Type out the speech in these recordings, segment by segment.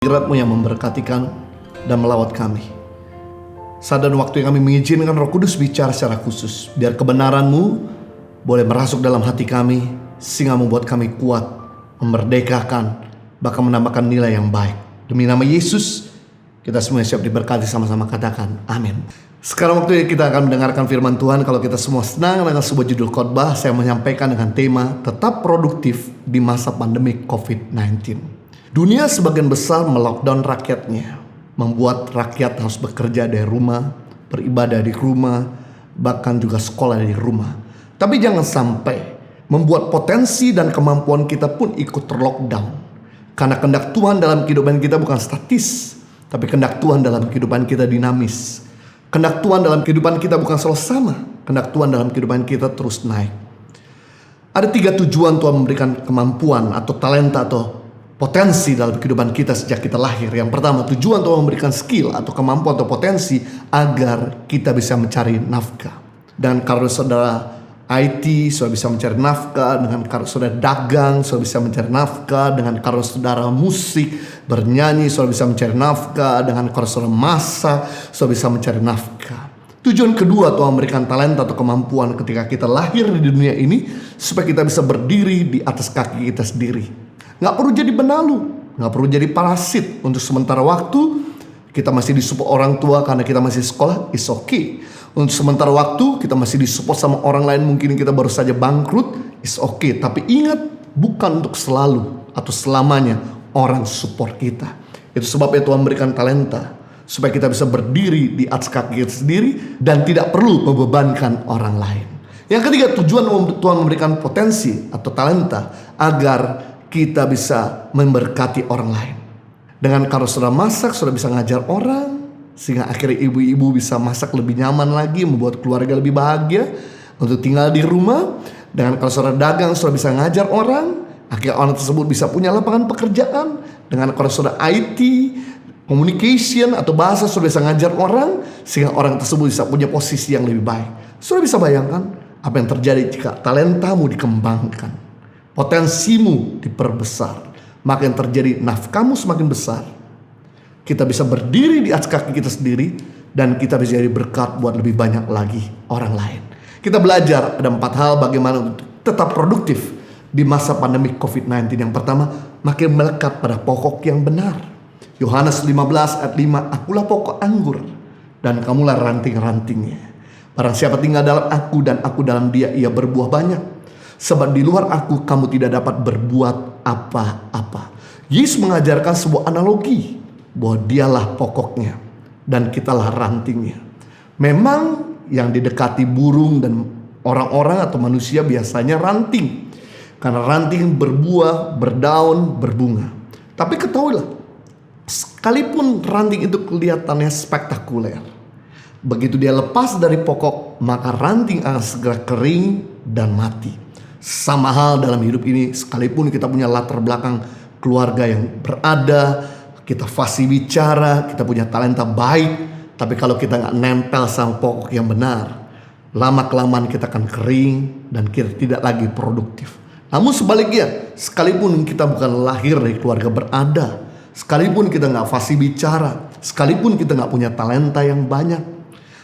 Hadirat-Mu yang memberkatikan dan melawat kami. Saat dan waktu yang kami mengizinkan Roh Kudus bicara secara khusus, biar kebenaran-Mu boleh merasuk dalam hati kami, sehingga membuat kami kuat, memerdekakan, bahkan menambahkan nilai yang baik. Demi nama Yesus, kita semua siap diberkati, sama-sama katakan amin. Sekarang waktunya kita akan mendengarkan firman Tuhan. Kalau kita semua senang dengan sebuah judul khotbah, saya menyampaikan dengan tema tetap produktif di masa pandemi COVID-19. Dunia sebagian besar melockdown rakyatnya, membuat rakyat harus bekerja dari rumah, beribadah di rumah, bahkan juga sekolah dari rumah. Tapi jangan sampai membuat potensi dan kemampuan kita pun ikut terlockdown. Karena kehendak Tuhan dalam kehidupan kita bukan statis, tapi kehendak Tuhan dalam kehidupan kita dinamis. Kehendak Tuhan dalam kehidupan kita bukan selalu sama, kehendak Tuhan dalam kehidupan kita terus naik. Ada 3 tujuan Tuhan memberikan kemampuan atau talenta atau potensi dalam kehidupan kita sejak kita lahir. Yang pertama, tujuan Tuhan memberikan skill atau kemampuan atau potensi agar kita bisa mencari nafkah. Dan kalau saudara IT, saudara bisa mencari nafkah. Dengan kalau saudara dagang, saudara bisa mencari nafkah. Dengan kalau saudara musik, bernyanyi, saudara bisa mencari nafkah. Dengan kalau saudara masak, saudara bisa mencari nafkah. Tujuan kedua, Tuhan memberikan talenta atau kemampuan ketika kita lahir di dunia ini, supaya kita bisa berdiri di atas kaki kita sendiri. Gak perlu jadi benalu, gak perlu jadi parasit. Untuk sementara waktu kita masih disupport orang tua karena kita masih sekolah, it's okay. Untuk sementara waktu kita masih disupport sama orang lain, mungkin kita baru saja bangkrut, it's okay. Tapi ingat, bukan untuk selalu atau selamanya orang support kita. Itu sebabnya Tuhan berikan talenta, supaya kita bisa berdiri di atas kaki kita sendiri dan tidak perlu membebankan orang lain. Yang ketiga, tujuan Tuhan memberikan potensi atau talenta agar kita bisa memberkati orang lain. Dengan kalau saudara masak, saudara bisa ngajar orang, sehingga akhirnya ibu-ibu bisa masak lebih nyaman lagi, membuat keluarga lebih bahagia untuk tinggal di rumah. Dengan kalau saudara dagang, saudara bisa ngajar orang, akhirnya orang tersebut bisa punya lapangan pekerjaan. Dengan kalau saudara IT, communication atau bahasa, saudara bisa ngajar orang, sehingga orang tersebut bisa punya posisi yang lebih baik. Saudara bisa bayangkan apa yang terjadi jika talentamu dikembangkan, potensimu diperbesar, maka yang terjadi nafkahmu semakin besar. Kita bisa berdiri di atas kaki kita sendiri, dan kita bisa jadi berkat buat lebih banyak lagi orang lain. Kita belajar ada 4 hal bagaimana untuk tetap produktif di masa pandemi COVID-19. Yang pertama, makin melekat pada pokok yang benar. Yohanes 15 ayat 5, akulah pokok anggur dan kamulah ranting-rantingnya. Barang siapa tinggal dalam aku dan aku dalam dia, ia berbuah banyak. Sebab di luar aku kamu tidak dapat berbuat apa-apa. Yesus mengajarkan sebuah analogi bahwa dialah pokoknya dan kitalah rantingnya. Memang yang didekati burung dan orang-orang atau manusia biasanya ranting, karena ranting berbuah, berdaun, berbunga. Tapi ketahuilah, sekalipun ranting itu kelihatannya spektakuler, begitu dia lepas dari pokok, maka ranting akan segera kering dan mati. Sama hal dalam hidup ini, sekalipun kita punya latar belakang keluarga yang berada, kita fasih bicara, kita punya talenta baik, tapi kalau kita gak nempel sama pokok yang benar, lama-kelamaan kita akan kering dan kita tidak lagi produktif. Namun sebaliknya, sekalipun kita bukan lahir dari keluarga berada, sekalipun kita gak fasih bicara, sekalipun kita gak punya talenta yang banyak,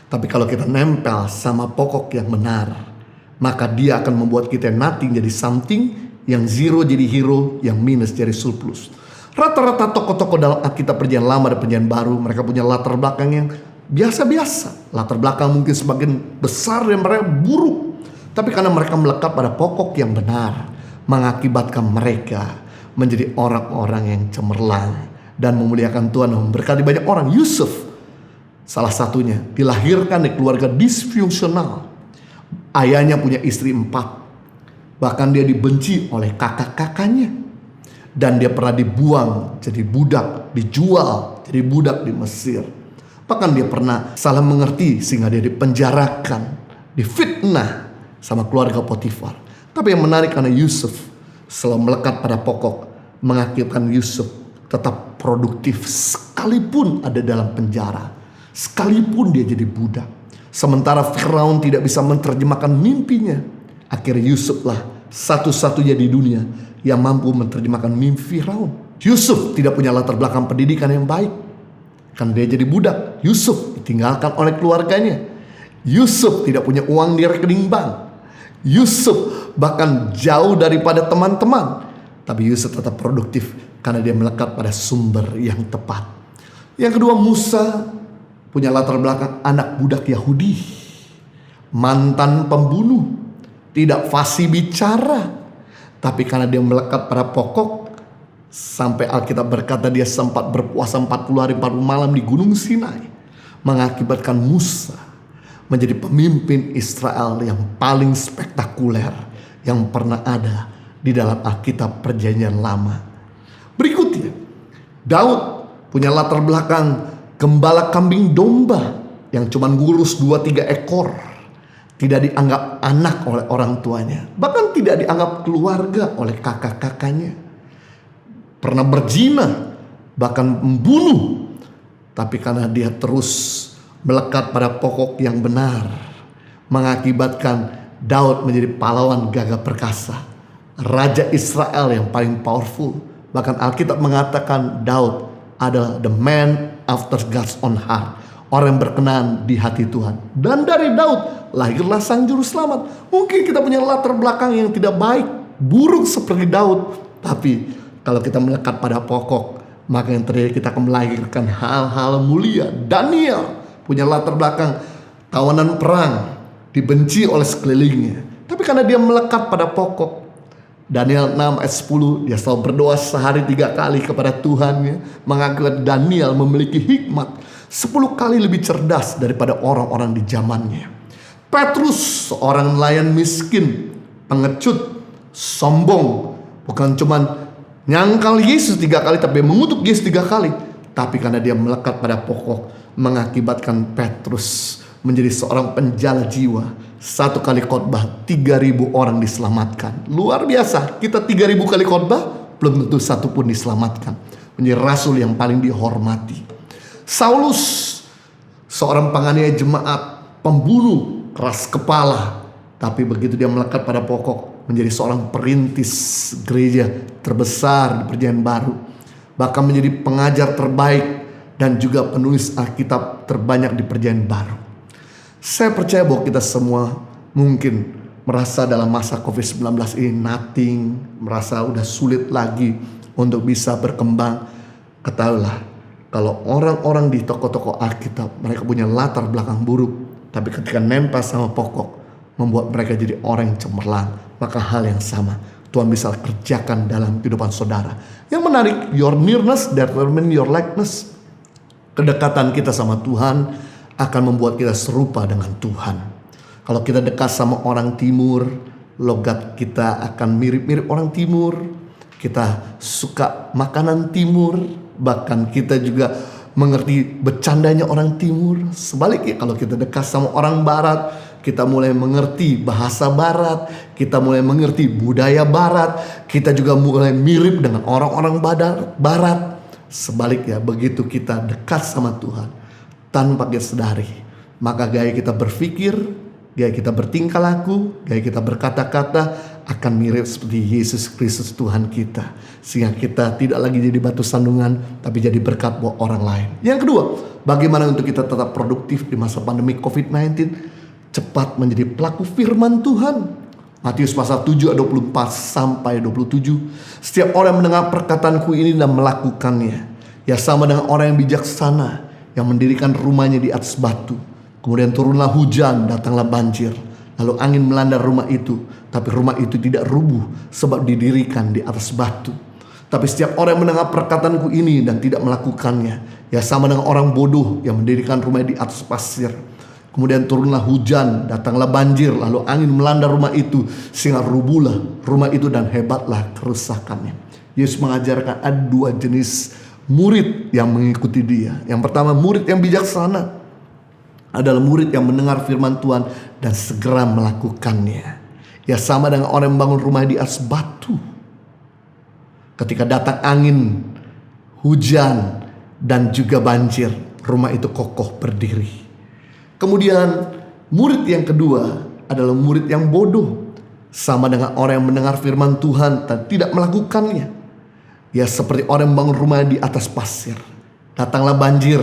tapi kalau kita nempel sama pokok yang benar, maka dia akan membuat kita nothing jadi something, yang zero jadi hero, yang minus jadi surplus. Rata-rata tokoh-tokoh dalam Alkitab Perjanjian Lama dan Perjanjian Baru, mereka punya latar belakang yang biasa-biasa. Latar belakang mungkin sebagian besar yang mereka buruk, tapi karena mereka melekat pada pokok yang benar, mengakibatkan mereka menjadi orang-orang yang cemerlang dan memuliakan Tuhan dan memberkati banyak orang. Yusuf salah satunya dilahirkan di keluarga disfungsional. Ayahnya punya istri 4. Bahkan dia dibenci oleh kakak-kakaknya. Dan dia pernah dibuang jadi budak, dijual jadi budak di Mesir. Bahkan dia pernah salah mengerti sehingga dia dipenjarakan, difitnah sama keluarga Potifar. Tapi yang menarik karena Yusuf selalu melekat pada pokok, mengakibatkan Yusuf tetap produktif sekalipun ada dalam penjara, sekalipun dia jadi budak. Sementara Firaun tidak bisa menerjemahkan mimpinya, akhirnya Yusuflah satu-satunya di dunia yang mampu menerjemahkan mimpi Firaun. Yusuf tidak punya latar belakang pendidikan yang baik. Kan dia jadi budak. Yusuf ditinggalkan oleh keluarganya. Yusuf tidak punya uang di rekening bank. Yusuf bahkan jauh daripada teman-teman. Tapi Yusuf tetap produktif karena dia melekat pada sumber yang tepat. Yang kedua, Musa punya latar belakang anak budak Yahudi. Mantan pembunuh. Tidak fasih bicara. Tapi karena dia melekat pada pokok, sampai Alkitab berkata dia sempat berpuasa 40 hari 40 malam di Gunung Sinai. Mengakibatkan Musa menjadi pemimpin Israel yang paling spektakuler yang pernah ada di dalam Alkitab Perjanjian Lama. Berikutnya, Daud punya latar belakang gembala kambing domba yang cuma ngurus 2-3 ekor. Tidak dianggap anak oleh orang tuanya. Bahkan tidak dianggap keluarga oleh kakak-kakaknya. Pernah berzina, bahkan membunuh. Tapi karena dia terus melekat pada pokok yang benar, mengakibatkan Daud menjadi pahlawan gagah perkasa, Raja Israel yang paling powerful. Bahkan Alkitab mengatakan Daud adalah the man after God's own heart, orang yang berkenan di hati Tuhan. Dan dari Daud lahirlah sang juru selamat. Mungkin kita punya latar belakang yang tidak baik, buruk seperti Daud, tapi kalau kita melekat pada pokok, maka yang terjadi kita akan melahirkan hal-hal mulia. Daniel punya latar belakang tawanan perang, dibenci oleh sekelilingnya. Tapi karena dia melekat pada pokok, Daniel 6 ayat 10, dia selalu berdoa sehari 3 kali kepada Tuhannya. Mengakibatkan Daniel memiliki hikmat 10 kali lebih cerdas daripada orang-orang di zamannya. Petrus, seorang nelayan miskin, pengecut, sombong, bukan cuman nyangkal Yesus 3 kali, tapi mengutuk Yesus 3 kali. Tapi karena dia melekat pada pokok, mengakibatkan Petrus menjadi seorang penjala jiwa. 1 kali khotbah 3.000 orang diselamatkan. Luar biasa. Kita 3.000 kali khotbah, belum tentu satu pun diselamatkan. Menjadi rasul yang paling dihormati. Saulus, seorang penganiaya jemaat, pembunuh, keras kepala. Tapi begitu dia melekat pada pokok, menjadi seorang perintis gereja terbesar di Perjanjian Baru. Bahkan menjadi pengajar terbaik dan juga penulis Alkitab terbanyak di Perjanjian Baru. Saya percaya bahwa kita semua mungkin merasa dalam masa COVID-19 ini nothing, merasa udah sulit lagi untuk bisa berkembang. Ketahuilah, kalau orang-orang di toko-toko Alkitab, mereka punya latar belakang buruk, tapi ketika nempel sama pokok, membuat mereka jadi orang yang cemerlang. Maka hal yang sama Tuhan bisa kerjakan dalam kehidupan saudara. Yang menarik, your nearness determine your likeness. Kedekatan kita sama Tuhan akan membuat kita serupa dengan Tuhan. Kalau kita dekat sama orang timur, logat kita akan mirip-mirip orang timur. Kita suka makanan timur, bahkan kita juga mengerti bercandanya orang timur. Sebaliknya kalau kita dekat sama orang barat, kita mulai mengerti bahasa barat, kita mulai mengerti budaya barat, kita juga mulai mirip dengan orang-orang barat. Sebaliknya begitu kita dekat sama Tuhan, tanpa kita sadari, maka gaya kita berpikir, gaya kita bertingkah laku, gaya kita berkata-kata akan mirip seperti Yesus Kristus Tuhan kita. Sehingga kita tidak lagi jadi batu sandungan, tapi jadi berkat buat orang lain. Yang kedua, bagaimana untuk kita tetap produktif di masa pandemi COVID-19? Cepat menjadi pelaku firman Tuhan. Matius pasal 7 ayat 24 sampai 27. Setiap orang yang mendengar perkataanku ini dan melakukannya, ya sama dengan orang yang bijaksana yang mendirikan rumahnya di atas batu. Kemudian turunlah hujan, datanglah banjir, lalu angin melanda rumah itu, tapi rumah itu tidak rubuh sebab didirikan di atas batu. Tapi setiap orang yang mendengar perkataanku ini dan tidak melakukannya, ya sama dengan orang bodoh yang mendirikan rumahnya di atas pasir. Kemudian turunlah hujan, datanglah banjir, lalu angin melanda rumah itu, sehingga rubuhlah rumah itu dan hebatlah kerusakannya. Yesus mengajarkan ada 2 jenis murid yang mengikuti dia. Yang pertama, murid yang bijaksana adalah murid yang mendengar firman Tuhan dan segera melakukannya. Ya sama dengan orang yang membangun rumah di atas batu. Ketika datang angin, hujan, dan juga banjir, rumah itu kokoh berdiri. Kemudian murid yang kedua adalah murid yang bodoh. Sama dengan orang yang mendengar firman Tuhan dan tidak melakukannya. Ya seperti orang membangun rumah di atas pasir. Datanglah banjir,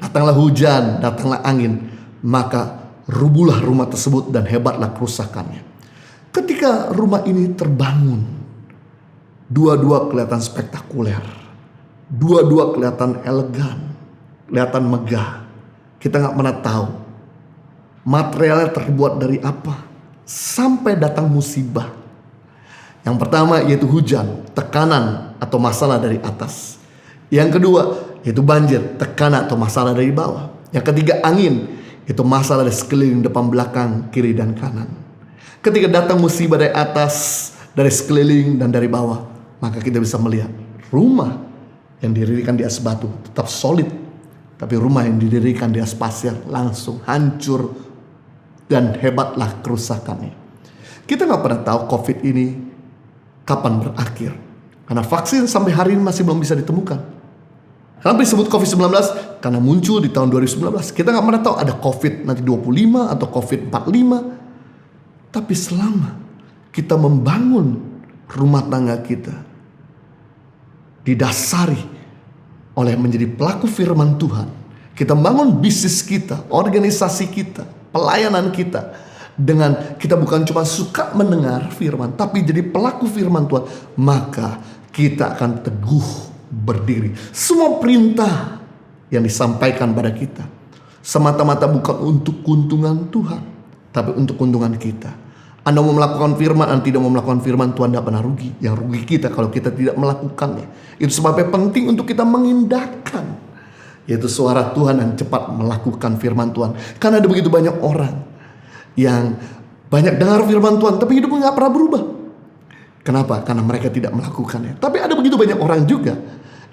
datanglah hujan, datanglah angin. Maka rubuhlah rumah tersebut dan hebatlah kerusakannya. Ketika rumah ini terbangun, dua-dua kelihatan spektakuler. Dua-dua kelihatan elegan, kelihatan megah. Kita gak pernah tahu materialnya terbuat dari apa sampai datang musibah. Yang pertama yaitu hujan, tekanan atau masalah dari atas. Yang kedua yaitu banjir, tekanan atau masalah dari bawah. Yang ketiga angin, itu masalah dari sekeliling, depan, belakang, kiri dan kanan. Ketika datang musibah dari atas, dari sekeliling dan dari bawah, maka kita bisa melihat rumah yang didirikan di atas batu tetap solid, tapi rumah yang didirikan di atas pasir langsung hancur dan hebatlah kerusakannya. Kita gak pernah tahu COVID ini kapan berakhir, karena vaksin sampai hari ini masih belum bisa ditemukan. Kenapa disebut COVID-19? Karena muncul di tahun 2019. Kita gak pernah tahu ada COVID nanti 25 atau COVID 45. Tapi selama kita membangun rumah tangga kita didasari oleh menjadi pelaku firman Tuhan, kita membangun bisnis kita, organisasi kita, pelayanan kita, dengan kita bukan cuma suka mendengar firman, tapi jadi pelaku firman Tuhan, maka kita akan teguh berdiri. Semua perintah yang disampaikan pada kita semata-mata bukan untuk keuntungan Tuhan, tapi untuk keuntungan kita. Anda mau melakukan firman, Anda tidak mau melakukan firman, Tuhan tidak pernah rugi. Yang rugi kita kalau kita tidak melakukannya. Itu sebabnya penting untuk kita mengindahkan, yaitu suara Tuhan dan cepat melakukan firman Tuhan. Karena ada begitu banyak orang yang banyak dengar firman Tuhan, tapi hidupnya gak pernah berubah. Kenapa? Karena mereka tidak melakukannya. Tapi ada begitu banyak orang juga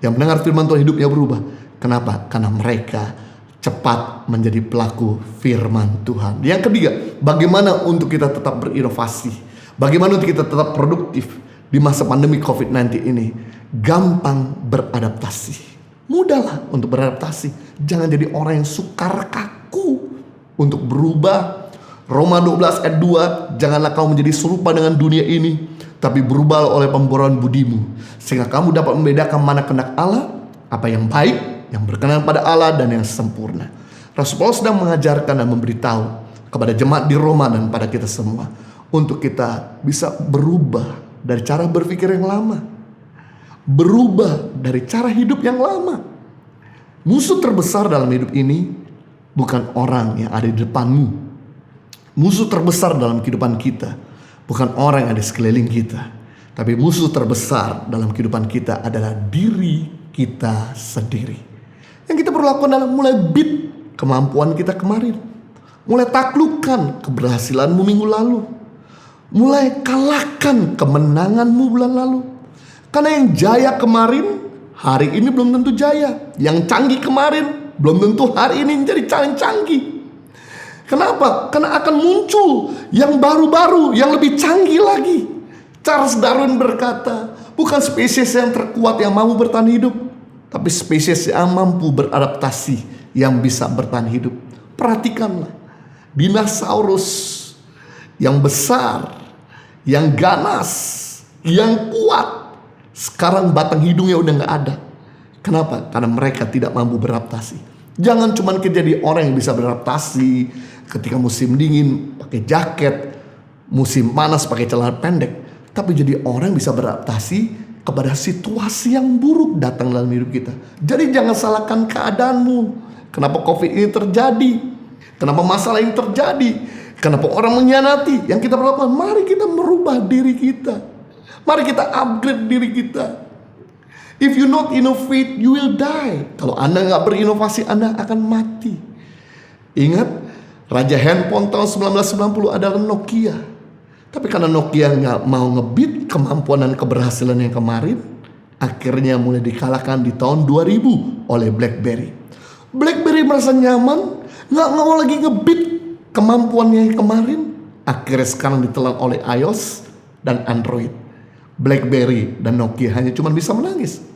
yang mendengar firman Tuhan, hidupnya berubah. Kenapa? Karena mereka cepat menjadi pelaku firman Tuhan. Yang ketiga, bagaimana untuk kita tetap berinovasi? Bagaimana untuk kita tetap produktif di masa pandemi COVID-19 ini? Gampang beradaptasi. Mudahlah untuk beradaptasi. Jangan jadi orang yang sukar kaku untuk berubah. Roma 12 ayat 2, janganlah kamu menjadi serupa dengan dunia ini, tapi berubah oleh pemburuan budimu, sehingga kamu dapat membedakan mana kehendak Allah, apa yang baik, yang berkenan pada Allah, dan yang sempurna. Rasul Paulus sedang mengajarkan dan memberitahu kepada jemaat di Roma dan pada kita semua, untuk kita bisa berubah dari cara berpikir yang lama, berubah dari cara hidup yang lama. Musuh terbesar dalam hidup ini bukan orang yang ada di depanmu. Musuh terbesar dalam kehidupan kita bukan orang yang ada di sekeliling kita, tapi musuh terbesar dalam kehidupan kita adalah diri kita sendiri. Yang kita perlu lakukan adalah mulai beat kemampuan kita kemarin, mulai taklukkan keberhasilanmu minggu lalu, mulai kalahkan kemenanganmu bulan lalu. Karena yang jaya kemarin, hari ini belum tentu jaya. Yang canggih kemarin, belum tentu hari ini menjadi canggih. Kenapa? Karena akan muncul yang baru-baru, yang lebih canggih lagi. Charles Darwin berkata, bukan spesies yang terkuat yang mampu bertahan hidup, tapi spesies yang mampu beradaptasi, yang bisa bertahan hidup. Perhatikanlah, dinosaurus yang besar, yang ganas, yang kuat, sekarang batang hidungnya udah gak ada. Kenapa? Karena mereka tidak mampu beradaptasi. Jangan cuma jadi orang yang bisa beradaptasi ketika musim dingin pakai jaket, musim panas pakai celana pendek, tapi jadi orang yang bisa beradaptasi kepada situasi yang buruk datang dalam hidup kita. Jadi jangan salahkan keadaanmu. Kenapa COVID ini terjadi? Kenapa masalah ini terjadi? Kenapa orang mengkhianati? Yang kita perlu lakukan, mari kita merubah diri kita. Mari kita upgrade diri kita. If you not innovate, you will die. Kalau Anda gak berinovasi, Anda akan mati. Ingat, raja handphone tahun 1990 adalah Nokia. Tapi karena Nokia gak mau ngebit kemampuan dan keberhasilan yang kemarin, akhirnya mulai dikalahkan di tahun 2000 oleh BlackBerry. BlackBerry merasa nyaman, gak mau lagi ngebit kemampuannya yang kemarin. Akhirnya sekarang ditelan oleh iOS dan Android. BlackBerry dan Nokia hanya cuma bisa menangis.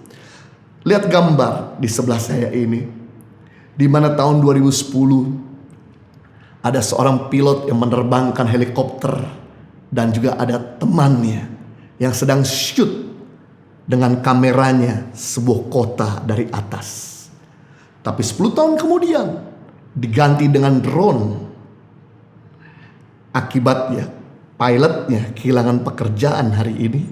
Lihat gambar di sebelah saya ini, di mana tahun 2010 ada seorang pilot yang menerbangkan helikopter dan juga ada temannya yang sedang shoot dengan kameranya sebuah kota dari atas. Tapi 10 tahun kemudian diganti dengan drone. Akibatnya pilotnya kehilangan pekerjaan hari ini.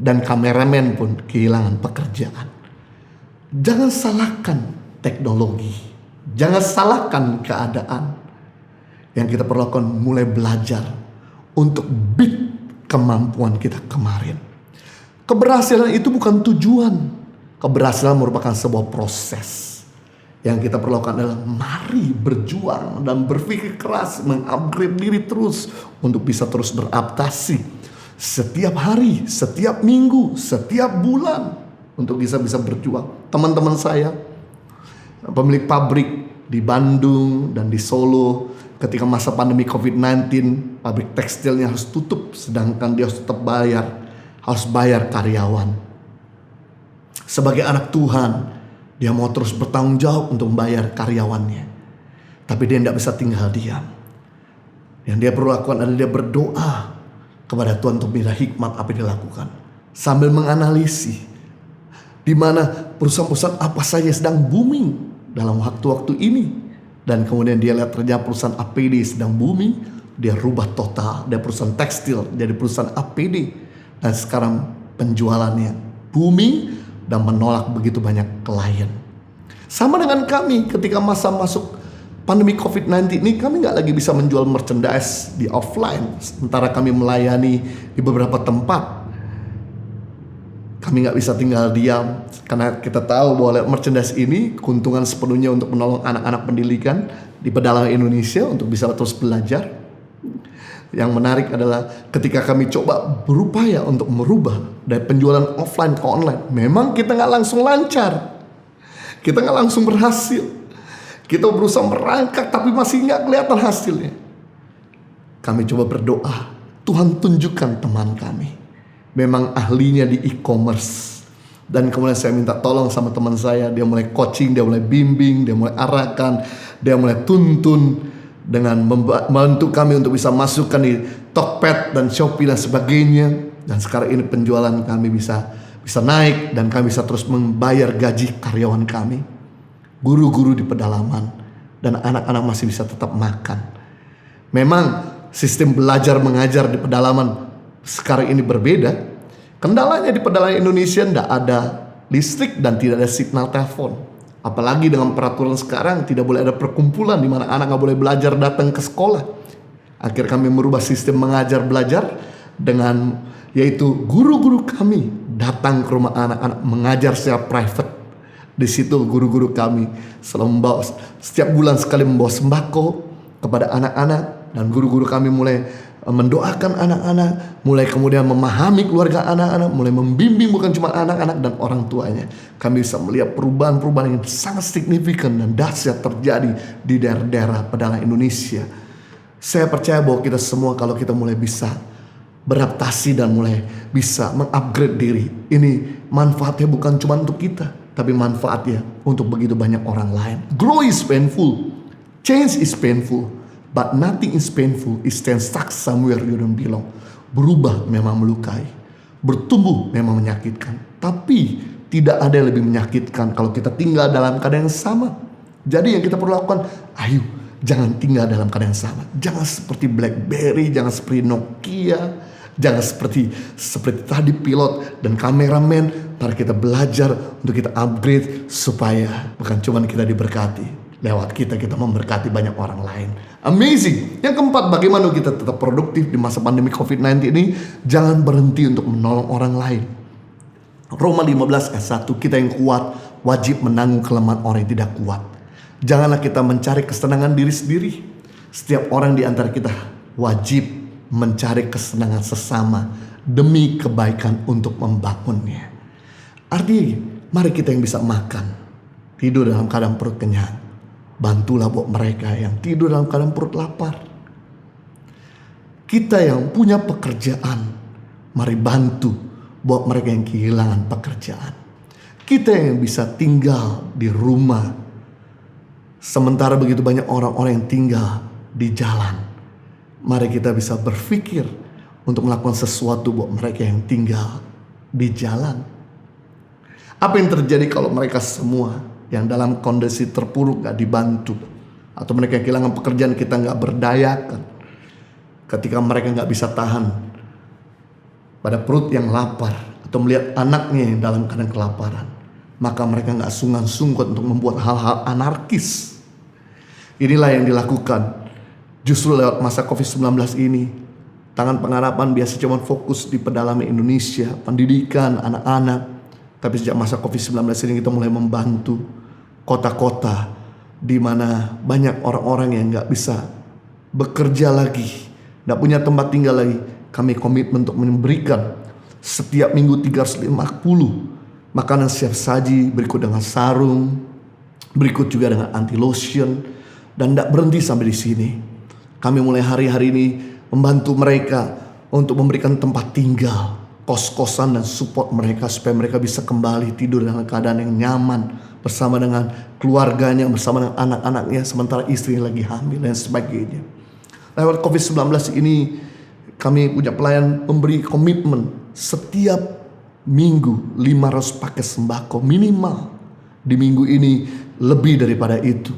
Dan kameramen pun kehilangan pekerjaan. Jangan salahkan teknologi. Jangan salahkan keadaan. Yang kita perlu lakukan mulai belajar untuk beat kemampuan kita kemarin. Keberhasilan itu bukan tujuan. Keberhasilan merupakan sebuah proses. Yang kita perlu lakukan adalah mari berjuang dan berpikir keras, mengupgrade diri terus untuk bisa terus beradaptasi setiap hari, setiap minggu, setiap bulan untuk bisa berjuang. Teman-teman saya, pemilik pabrik di Bandung dan di Solo, ketika masa pandemi COVID-19, pabrik tekstilnya harus tutup, sedangkan dia harus tetap harus bayar karyawan. Sebagai anak Tuhan, dia mau terus bertanggung jawab untuk membayar karyawannya. Tapi dia tidak bisa tinggal diam. Yang dia perlu lakukan adalah dia berdoa kepada Tuhan untuk minta hikmat apa yang dia lakukan. Sambil menganalisis di mana perusahaan-perusahaan apa saja sedang booming dalam waktu-waktu ini. Dan kemudian dia lihat ternyata perusahaan APD sedang booming. Dia rubah total dari perusahaan tekstil jadi perusahaan APD. Dan sekarang penjualannya booming dan menolak begitu banyak klien. Sama dengan kami ketika masa masuk pandemi COVID-19 ini, kami nggak lagi bisa menjual merchandise di offline. Sementara kami melayani di beberapa tempat. Kami nggak bisa tinggal diam karena kita tahu bahwa merchandise ini keuntungan sepenuhnya untuk menolong anak-anak pendidikan di pedalaman Indonesia untuk bisa terus belajar. Yang menarik adalah ketika kami coba berupaya untuk merubah dari penjualan offline ke online. Memang kita nggak langsung lancar. Kita nggak langsung berhasil. Kita berusaha merangkak tapi masih nggak kelihatan hasilnya. Kami coba berdoa. Tuhan tunjukkan teman kami. Memang ahlinya di e-commerce. Dan kemudian saya minta tolong sama teman saya. Dia mulai coaching, dia mulai bimbing, dia mulai arahkan, dia mulai tuntun. Dengan membantu kami untuk bisa masukkan di Tokped dan Shopee dan sebagainya. Dan sekarang ini penjualan kami bisa naik dan kami bisa terus membayar gaji karyawan kami. Guru-guru di pedalaman dan anak-anak masih bisa tetap makan. Memang sistem belajar mengajar di pedalaman sekarang ini berbeda. Kendalanya di pedalaman Indonesia tidak ada listrik dan tidak ada signal telepon. Apalagi dengan peraturan sekarang tidak boleh ada perkumpulan di mana anak nggak boleh belajar datang ke sekolah. Akhirnya kami merubah sistem mengajar belajar dengan yaitu guru-guru kami datang ke rumah anak-anak mengajar secara private. Di situ guru-guru kami selalu membawa setiap bulan sekali membawa sembako kepada anak-anak dan guru-guru kami mulai mendoakan anak-anak, mulai kemudian memahami keluarga anak-anak, mulai membimbing bukan cuma anak-anak dan orang tuanya. Kami bisa melihat perubahan-perubahan yang sangat signifikan dan dahsyat terjadi di daerah-daerah pedalaman Indonesia. Saya percaya bahwa kita semua kalau kita mulai bisa beradaptasi dan mulai bisa mengupgrade diri, ini manfaatnya bukan cuma untuk kita, tapi manfaatnya untuk begitu banyak orang lain. Grow is painful, change is painful. But nothing is painful, it stands stuck somewhere you don't belong. Berubah memang melukai, bertumbuh memang menyakitkan. Tapi tidak ada yang lebih menyakitkan kalau kita tinggal dalam keadaan yang sama. Jadi yang kita perlu lakukan, ayo jangan tinggal dalam keadaan yang sama. Jangan seperti BlackBerry, jangan seperti Nokia, jangan seperti tadi pilot dan kameramen. Mari kita belajar untuk kita upgrade supaya bukan cuma kita diberkati. Lewat kita memberkati banyak orang lain. Amazing. Yang keempat, bagaimana kita tetap produktif di masa pandemi COVID-19 ini? Jangan berhenti untuk menolong orang lain. Roma 15 ayat 1, kita yang kuat wajib menanggung kelemahan orang yang tidak kuat. Janganlah kita mencari kesenangan diri sendiri. Setiap orang di antara kita wajib mencari kesenangan sesama demi kebaikan untuk membangunnya. Artinya, mari kita yang bisa makan, tidur dalam keadaan perut kenyang. Bantulah buat mereka yang tidur dalam keadaan perut lapar. Kita yang punya pekerjaan, mari bantu buat mereka yang kehilangan pekerjaan. Kita yang bisa tinggal di rumah, sementara begitu banyak orang-orang yang tinggal di jalan. Mari kita bisa berpikir untuk melakukan sesuatu buat mereka yang tinggal di jalan. Apa yang terjadi kalau mereka semua yang dalam kondisi terpuruk gak dibantu, atau mereka yang kehilangan pekerjaan kita gak berdayakan, ketika mereka gak bisa tahan pada perut yang lapar, atau melihat anaknya yang dalam keadaan kelaparan, maka mereka gak sungkan-sungkan untuk membuat hal-hal anarkis. Inilah yang dilakukan justru lewat masa COVID-19 ini. Tangan Pengharapan biasa cuma fokus di pedalaman Indonesia, pendidikan anak-anak. Tapi sejak masa COVID-19 ini kita mulai membantu kota-kota di mana banyak orang-orang yang gak bisa bekerja lagi, gak punya tempat tinggal lagi. Kami komitmen untuk memberikan setiap minggu 350 makanan siap saji, berikut dengan sarung, berikut juga dengan anti lotion, dan gak berhenti sampai di sini. Kami mulai hari-hari ini membantu mereka untuk memberikan tempat tinggal, kos-kosan, dan support mereka supaya mereka bisa kembali tidur dalam keadaan yang nyaman bersama dengan keluarganya, bersama dengan anak-anaknya, sementara istrinya lagi hamil dan sebagainya. Lewat COVID-19 ini kami punya pelayan memberi komitmen setiap minggu 500 paket sembako minimal. Di minggu ini lebih daripada itu,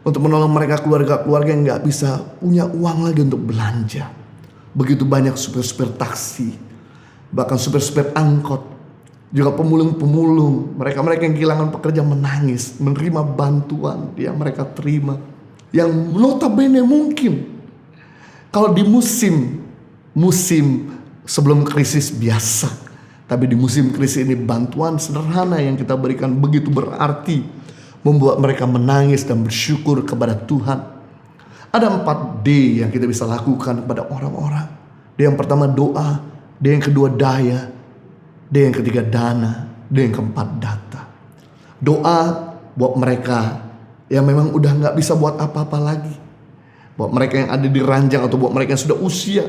untuk menolong mereka, keluarga-keluarga yang gak bisa punya uang lagi untuk belanja. Begitu banyak supir-supir taksi, bahkan supir-supir angkot, juga pemulung-pemulung, mereka-mereka yang kehilangan pekerjaan menangis menerima bantuan yang mereka terima, yang notabene mungkin kalau di musim sebelum krisis biasa, tapi di musim krisis ini bantuan sederhana yang kita berikan begitu berarti, membuat mereka menangis dan bersyukur kepada Tuhan. Ada 4D yang kita bisa lakukan kepada orang-orang. D yang pertama doa, D yang kedua daya, D yang ketiga dana, D yang keempat data. Doa buat mereka yang memang udah gak bisa buat apa-apa lagi, buat mereka yang ada di ranjang atau buat mereka yang sudah usia,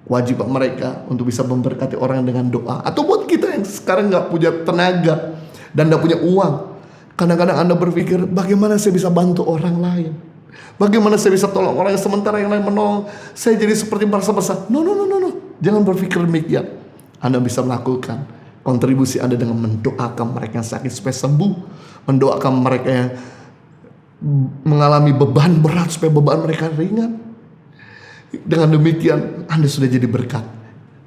wajib mereka untuk bisa memberkati orang dengan doa. Atau buat kita yang sekarang gak punya tenaga dan gak punya uang, kadang-kadang Anda berpikir, bagaimana saya bisa bantu orang lain, bagaimana saya bisa tolong orang yang sementara yang lain menolong saya jadi seperti merasa-merasa. No. Jangan berpikir demikian. Anda bisa melakukan kontribusi Anda dengan mendoakan mereka yang sakit supaya sembuh, mendoakan mereka yang mengalami beban berat supaya beban mereka ringan. Dengan demikian Anda sudah jadi berkat.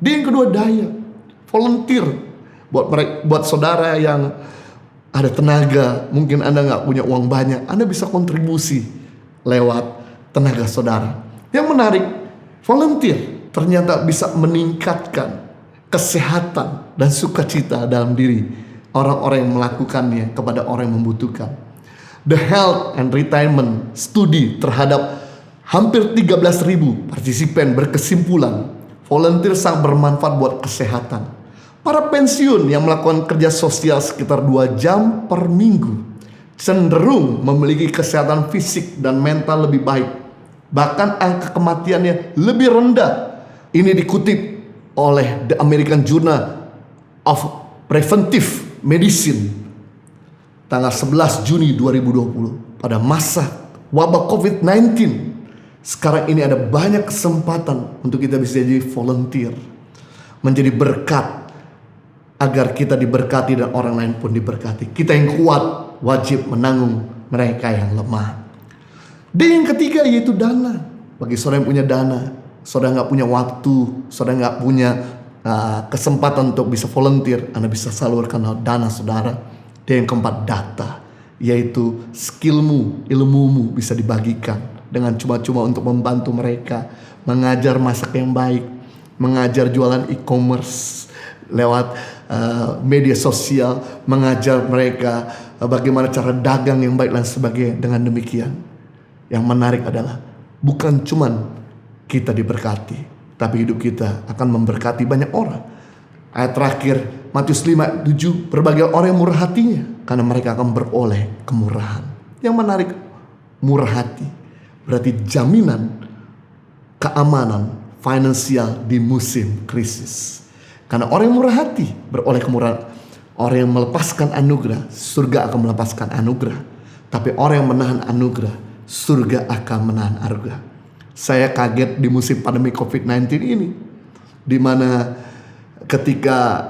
Dia yang kedua daya, volunteer buat saudara yang ada tenaga, mungkin Anda gak punya uang banyak, Anda bisa kontribusi lewat tenaga saudara. Yang menarik, volunteer ternyata bisa meningkatkan kesehatan dan sukacita dalam diri orang-orang yang melakukannya kepada orang yang membutuhkan. The Health and Retirement Study terhadap hampir 13.000 partisipan berkesimpulan volunteer sangat bermanfaat buat kesehatan. Para pensiun yang melakukan kerja sosial sekitar 2 jam per minggu cenderung memiliki kesehatan fisik dan mental lebih baik. Bahkan angka kematiannya lebih rendah. Ini dikutip oleh The American Journal of Preventive Medicine tanggal 11 Juni 2020. Pada masa wabah COVID-19, sekarang ini ada banyak kesempatan untuk kita bisa jadi volunteer, menjadi berkat, agar kita diberkati dan orang lain pun diberkati. Kita yang kuat wajib menanggung mereka yang lemah. D yang ketiga yaitu dana. Bagi saudara yang punya dana, saudara gak punya waktu, saudara gak punya kesempatan untuk bisa volunteer, Anda bisa salurkan dana saudara. D yang keempat data, yaitu skillmu, ilmumu bisa dibagikan dengan cuma-cuma untuk membantu mereka, mengajar masak yang baik, mengajar jualan e-commerce lewat media sosial, mengajar mereka bagaimana cara dagang yang baik dan sebagainya. Dengan demikian, yang menarik adalah bukan cuman kita diberkati, tapi hidup kita akan memberkati banyak orang. Ayat terakhir Matius 5:7, berbahagia orang yang murah hatinya, karena mereka akan beroleh kemurahan. Yang menarik, murah hati berarti jaminan keamanan finansial di musim krisis. Karena orang yang murah hati beroleh kemurahan. Orang yang melepaskan anugerah, surga akan melepaskan anugerah. Tapi orang yang menahan anugerah, surga akan menahan anugerah. Saya kaget di musim pandemi COVID-19 ini, di mana ketika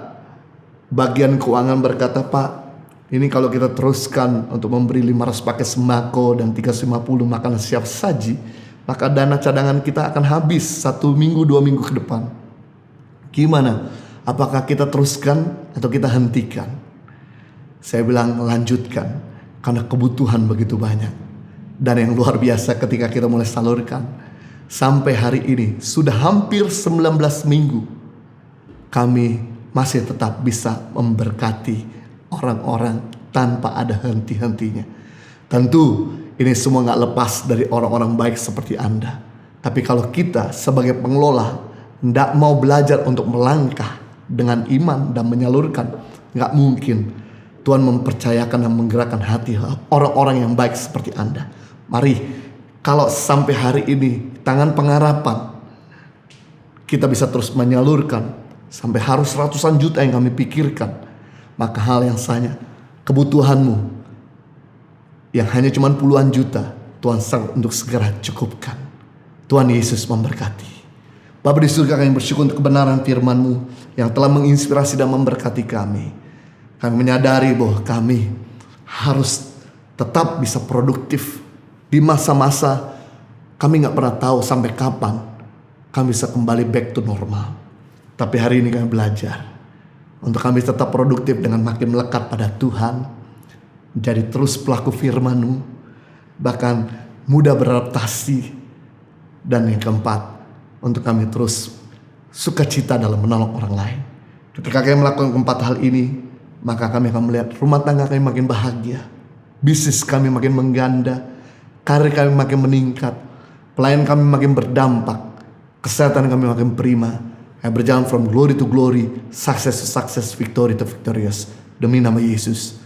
Bagian keuangan berkata, Pak, ini kalau kita teruskan untuk memberi 500 paket sembako dan 350 makanan siap saji, maka dana cadangan kita akan habis 1 minggu 2 minggu ke depan. Gimana? Apakah kita teruskan atau kita hentikan? Saya bilang lanjutkan, karena kebutuhan begitu banyak. Dan yang luar biasa ketika kita mulai salurkan, sampai hari ini sudah hampir 19 minggu, kami masih tetap bisa memberkati orang-orang tanpa ada henti-hentinya. Tentu ini semua gak lepas dari orang-orang baik seperti Anda. Tapi kalau kita sebagai pengelola tidak mau belajar untuk melangkah dengan iman dan menyalurkan, gak mungkin Tuhan mempercayakan dan menggerakkan hati orang-orang yang baik seperti Anda. Mari, kalau sampai hari ini tangan pengharapan kita bisa terus menyalurkan sampai harus ratusan juta yang kami pikirkan, maka hal yang sama, kebutuhanmu yang hanya cuma puluhan juta, Tuhan sanggup untuk segera cukupkan. Tuhan Yesus memberkati. Bapa di surga, kami bersyukur untuk kebenaran firman-Mu yang telah menginspirasi dan memberkati kami. Kami menyadari bahwa kami harus tetap bisa produktif di masa-masa kami gak pernah tahu sampai kapan kami bisa kembali back to normal. Tapi hari ini kami belajar untuk kami tetap produktif dengan makin melekat pada Tuhan, menjadi terus pelaku firman-Mu, bahkan mudah beradaptasi. Dan yang keempat, untuk kami terus sukacita dalam menolong orang lain. Ketika kami melakukan keempat hal ini, maka kami akan melihat rumah tangga kami makin bahagia, bisnis kami makin mengganda, karir kami makin meningkat, pelayan kami makin berdampak, kesehatan kami makin prima. Kami berjalan from glory to glory, success to success, victory to victorious. Demi nama Yesus.